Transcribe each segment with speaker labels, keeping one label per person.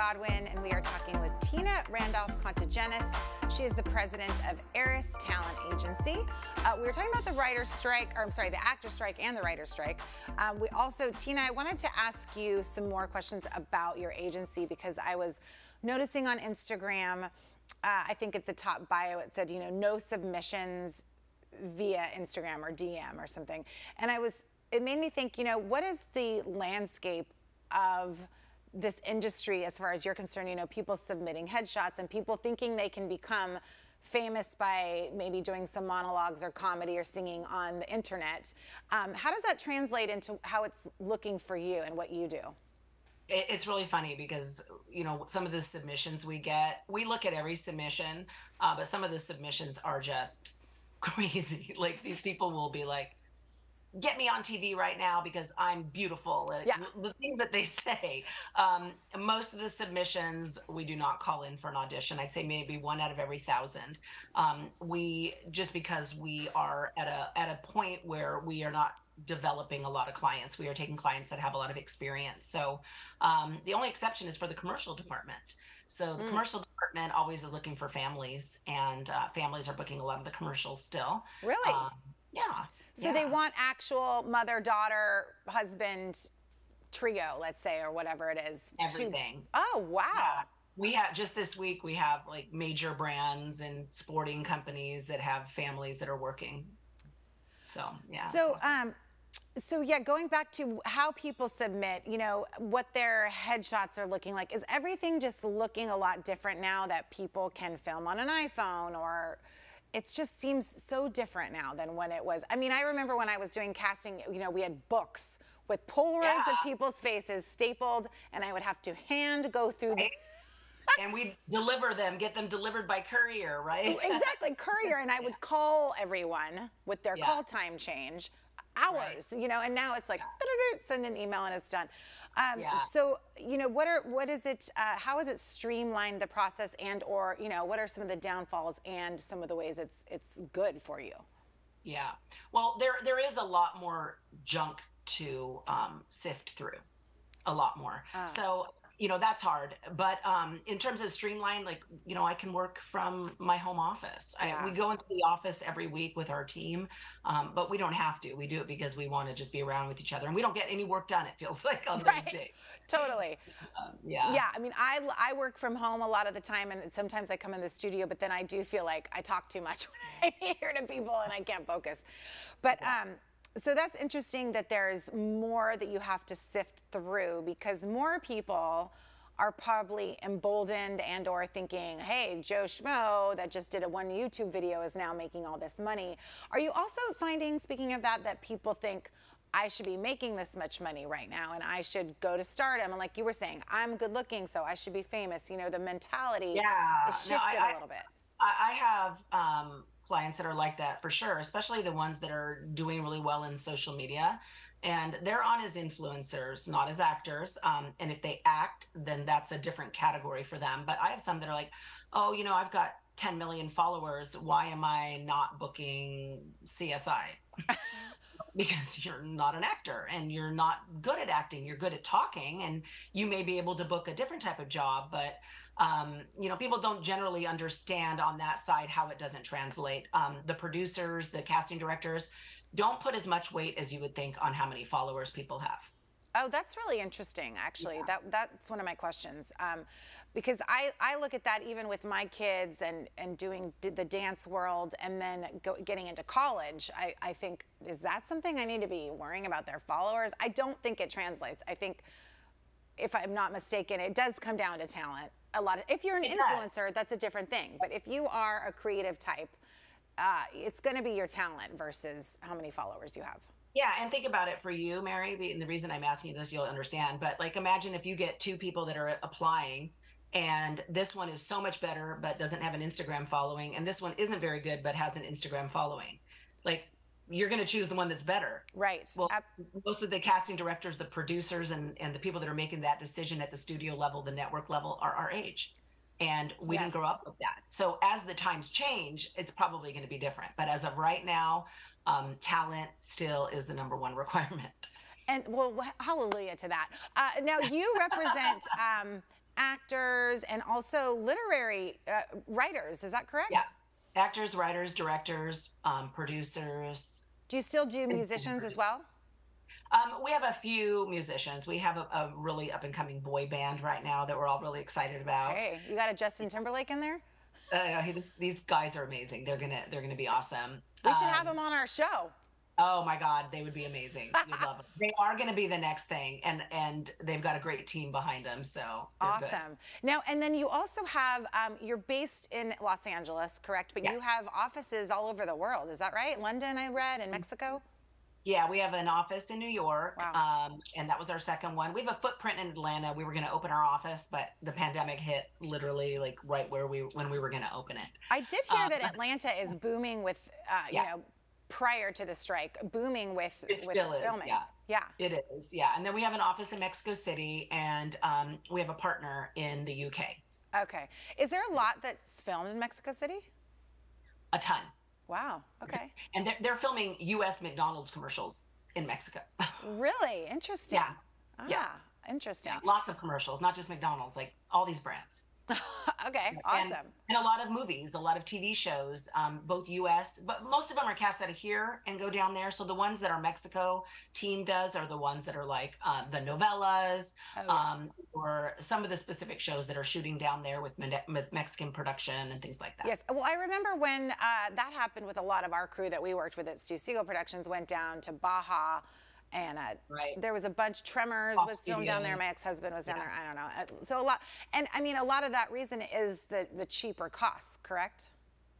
Speaker 1: Burt-Godwin, and we are talking with Tina Randolph Contogenis. She is the president of Eris Talent Agency. We were talking about the writer's strike, or I'm sorry, the actor's strike and the writer's strike. We also, Tina, I wanted to ask you some more questions about your agency because I was noticing on Instagram, I think at the top bio it said, you know, no submissions via Instagram or DM or something. And it made me think, you know, what is the landscape of this industry as far as you're concerned? You know, people submitting headshots and people thinking they can become famous by maybe doing some monologues or comedy or singing on the internet. How does that translate into how it's looking for you and what you do?
Speaker 2: It's really funny because, you know, some of the submissions we get, we look at every submission, but some of the submissions are just crazy. Like, these people will be like, get me on TV right now because I'm beautiful.
Speaker 1: Yeah.
Speaker 2: The things that they say. Most of the submissions, we do not call in for an audition. I'd say maybe 1 out of every 1,000. Just because we are at a point where we are not developing a lot of clients. We are taking clients that have a lot of experience. So the only exception is for the commercial department. So the commercial department always is looking for families, and families are booking a lot of the commercials still.
Speaker 1: Really?
Speaker 2: Yeah.
Speaker 1: So they want actual mother, daughter, husband trio, let's say, or whatever it is.
Speaker 2: Everything.
Speaker 1: Oh, wow. Yeah.
Speaker 2: We have, just this week, we have like major brands and sporting companies that have families that are working. So, yeah.
Speaker 1: So, so yeah, going back to how people submit, you know, what their headshots are looking like, is everything just looking a lot different now that people can film on an iPhone, or it just seems so different now than when it was? I mean, I remember when I was doing casting, you know, we had books with Polaroids of people's faces stapled, and I would have to hand go through the...
Speaker 2: And we deliver them, get them delivered by courier, right?
Speaker 1: Exactly, courier. And I would call everyone with their call time change, hours, you know, and now it's like, send an email and it's done. So, you know, what is it, how has it streamlined the process, and, or, you know, what are some of the downfalls and some of the ways it's good for you?
Speaker 2: Yeah, well, there is a lot more junk to sift through, a lot more. So, you know, that's hard. But in terms of streamline, like, you know, I can work from my home office. We go into the office every week with our team, but we don't have to. We do it because we want to just be around with each other, and we don't get any work done, it feels like, on those days.
Speaker 1: Totally.
Speaker 2: Yeah.
Speaker 1: Yeah, I mean, I work from home a lot of the time, and sometimes I come in the studio, but then I do feel like I talk too much when I'm here to people and I can't focus. But so that's interesting that there's more that you have to sift through, because more people are probably emboldened and or thinking, hey, Joe Schmo that just did one YouTube video is now making all this money. Are you also finding, speaking of that, that people think, I should be making this much money right now and I should go to stardom? And like you were saying, I'm good looking, so I should be famous. You know, the mentality is shifted a little bit.
Speaker 2: I have clients that are like that for sure, especially the ones that are doing really well in social media, and they're on as influencers, not as actors. And if they act, then that's a different category for them. But I have some that are like, oh, you know, I've got 10 million followers. Why am I not booking CSI? Because you're not an actor and you're not good at acting. You're good at talking, and you may be able to book a different type of job, but you know, people don't generally understand on that side how it doesn't translate. The producers, the casting directors don't put as much weight as you would think on how many followers people have.
Speaker 1: Oh, that's really interesting, actually. Yeah. That's one of my questions. Because I look at that even with my kids and doing the dance world, and then getting into college. I think, is that something I need to be worrying about, their followers? I don't think it translates. I think, if I'm not mistaken, it does come down to talent. If you're an influencer, that's a different thing. But if you are a creative type, it's going to be your talent versus how many followers you have.
Speaker 2: Yeah, and think about it for you, Mary, and the reason I'm asking you this, you'll understand. But like, imagine if you get 2 people that are applying, and this one is so much better but doesn't have an Instagram following, and this one isn't very good but has an Instagram following. Like, you're going to choose the one that's better.
Speaker 1: Right.
Speaker 2: Well, most of the casting directors, the producers, and the people that are making that decision at the studio level, the network level, are our age. And we didn't grow up with that. So as the times change, it's probably going to be different. But as of right now, talent still is the #1 requirement.
Speaker 1: And well, hallelujah to that. Now you represent actors and also literary writers. Is that correct?
Speaker 2: Yeah. Actors, writers, directors, producers.
Speaker 1: Do you still do musicians as well?
Speaker 2: We have a few musicians. We have a really up and coming boy band right now that we're all really excited about.
Speaker 1: Hey, you got a Justin Timberlake in there?
Speaker 2: These guys are amazing. They're gonna be awesome.
Speaker 1: We should have them on our show.
Speaker 2: Oh my God, they would be amazing. You'd love them. They are going to be the next thing, and they've got a great team behind them. So
Speaker 1: awesome.
Speaker 2: Good.
Speaker 1: Now, and then you also have you're based in Los Angeles, correct? But
Speaker 2: yeah.
Speaker 1: you have offices all over the world. Is that right? London, I read, and Mexico.
Speaker 2: Yeah, we have an office in New York,
Speaker 1: wow.
Speaker 2: And that was our second one. We have a footprint in Atlanta. We were going to open our office, but the pandemic hit literally like right when we were going to open it.
Speaker 1: I did hear that Atlanta is booming with, you know, prior to the strike, booming with filming.
Speaker 2: Yeah, it is. Yeah, and then we have an office in Mexico City, and we have a partner in the UK.
Speaker 1: Okay, is there a lot that's filmed in Mexico City?
Speaker 2: A ton.
Speaker 1: Wow. Okay.
Speaker 2: And they're filming U.S. McDonald's commercials in Mexico.
Speaker 1: Really interesting.
Speaker 2: Yeah.
Speaker 1: Yeah. Interesting.
Speaker 2: Yeah. Lots of commercials, not just McDonald's, like all these brands.
Speaker 1: Okay, awesome.
Speaker 2: And a lot of movies, a lot of TV shows, both U.S., but most of them are cast out of here and go down there. So the ones that our Mexico team does are the ones that are like the novellas, or some of the specific shows that are shooting down there with Mexican production and things like that.
Speaker 1: Yes. Well, I remember when that happened with a lot of our crew that we worked with at Stu Siegel Productions went down to Baja. And there was a bunch. Tremors was filmed down there. My ex-husband was down there. I don't know. So a lot, and I mean, a lot of that reason is the cheaper costs, correct?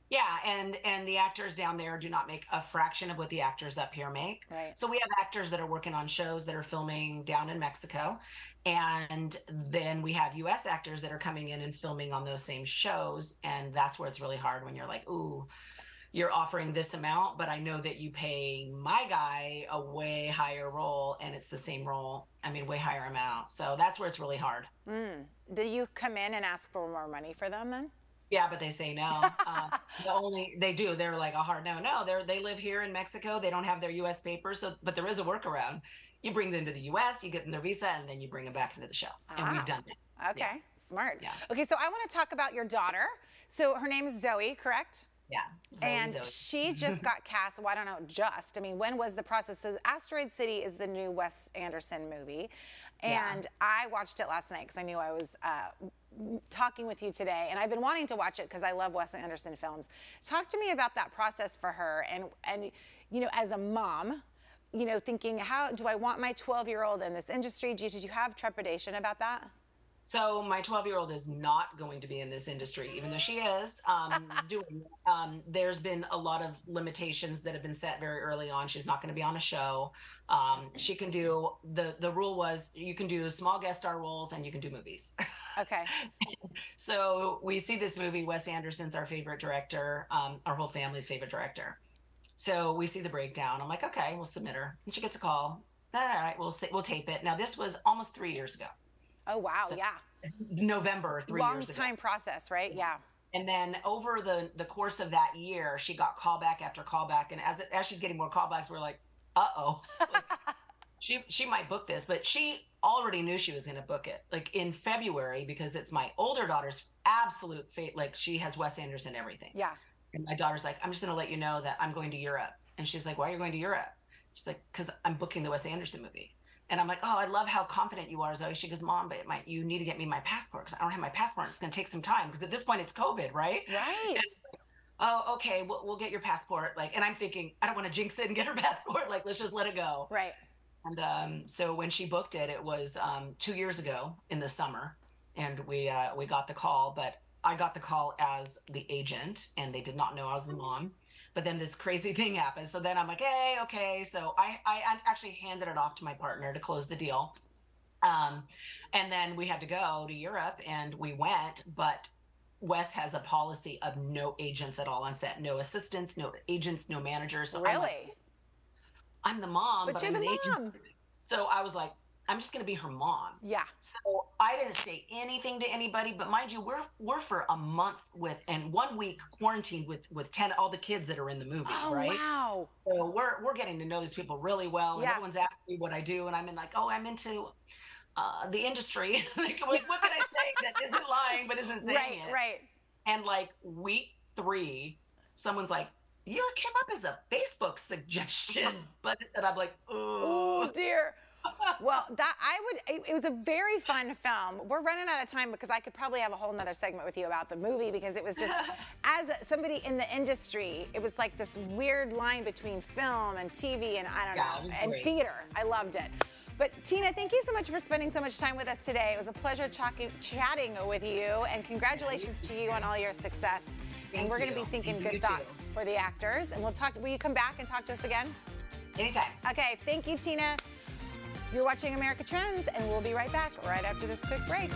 Speaker 2: Yeah, and the actors down there do not make a fraction of what the actors up here make.
Speaker 1: Right.
Speaker 2: So we have actors that are working on shows that are filming down in Mexico, and then we have U.S. actors that are coming in and filming on those same shows, and that's where it's really hard when you're like, ooh, you're offering this amount, but I know that you pay my guy a way higher role and it's the same role. I mean, way higher amount. So that's where it's really hard.
Speaker 1: Do you come in and ask for more money for them then?
Speaker 2: Yeah, but they say no. They do. They're like a hard no. No, they live here in Mexico. They don't have their U.S. papers. So, but there is a workaround. You bring them to the U.S., you get them their visa, and then you bring them back into the show. And we've done it.
Speaker 1: Okay,
Speaker 2: yeah.
Speaker 1: Smart.
Speaker 2: Yeah.
Speaker 1: Okay, so I want to talk about your daughter. So her name is Zoe, correct?
Speaker 2: Yeah.
Speaker 1: Zoe. She just got cast. Well, I don't know, just. I mean, when was the process? So Asteroid City is the new Wes Anderson movie. And I watched it last night because I knew I was talking with you today. And I've been wanting to watch it because I love Wes Anderson films. Talk to me about that process for her. And you know, as a mom, you know, thinking, how do I want my 12-year-old in this industry? Did you have trepidation about that?
Speaker 2: So my 12-year-old is not going to be in this industry, even though she is doing it. There's been a lot of limitations that have been set very early on. She's not going to be on a show. She can do, the rule was you can do small guest star roles and you can do movies.
Speaker 1: Okay.
Speaker 2: So we see this movie, Wes Anderson's our favorite director, our whole family's favorite director. So we see the breakdown. I'm like, okay, we'll submit her. And she gets a call. All right, we'll tape it. Now this was almost 3 years ago.
Speaker 1: Oh, wow.
Speaker 2: So,
Speaker 1: yeah.
Speaker 2: November, 3 years ago.
Speaker 1: Long time process, right? Yeah.
Speaker 2: And then over the course of that year, she got callback after callback. And as she's getting more callbacks, we're like, uh-oh. Like, she might book this. But she already knew she was going to book it. Like in February, because it's my older daughter's absolute fate. Like she has Wes Anderson everything.
Speaker 1: Yeah.
Speaker 2: And my daughter's like, I'm just going to let you know that I'm going to Europe. And she's like, why are you going to Europe? She's like, because I'm booking the Wes Anderson movie. And I'm like, oh, I love how confident you are, Zoe. She goes, Mom, but you need to get me my passport because I don't have my passport. It's going to take some time because at this point it's COVID, right?
Speaker 1: Right.
Speaker 2: And, oh, okay, we'll get your passport. Like, and I'm thinking, I don't want to jinx it and get her passport. Like, let's just let it go.
Speaker 1: Right.
Speaker 2: And so when she booked it, it was 2 years ago in the summer, and we got the call. But I got the call as the agent, and they did not know I was the mom. But then this crazy thing happened. So then I'm like, hey, okay. So I actually handed it off to my partner to close the deal. And then we had to go to Europe, and we went. But Wes has a policy of no agents at all on set, no assistants, no agents, no managers. So
Speaker 1: really?
Speaker 2: I'm the mom,
Speaker 1: but you're
Speaker 2: I'm
Speaker 1: the
Speaker 2: an
Speaker 1: mom.
Speaker 2: agent. So I was like, I'm just going to be her mom.
Speaker 1: Yeah.
Speaker 2: So I didn't say anything to anybody, but mind you, we're for a month and 1 week quarantined with 10 all the kids that are in the movie, right?
Speaker 1: Wow.
Speaker 2: So we're getting to know these people really well. And everyone's asking me what I do, and I'm in like, oh, I'm into the industry. Like, what can I say that isn't lying but isn't saying it?
Speaker 1: Right.
Speaker 2: And like week 3, someone's like, "You came up as a Facebook suggestion," and I'm like,
Speaker 1: "Oh dear." Well, it was a very fun film. We're running out of time because I could probably have a whole nother segment with you about the movie, because it was just, as somebody in the industry, it was like this weird line between film and TV and I don't know, and theater. I loved it. But Tina, thank you so much for spending so much time with us today. It was a pleasure chatting with you, and congratulations to you on all your success. And we're going to be thinking good thoughts for the actors. And we'll talk. Will you come back and talk to us again?
Speaker 2: Anytime.
Speaker 1: Okay, thank you, Tina. You're watching America Trends, and we'll be right back right after this quick break.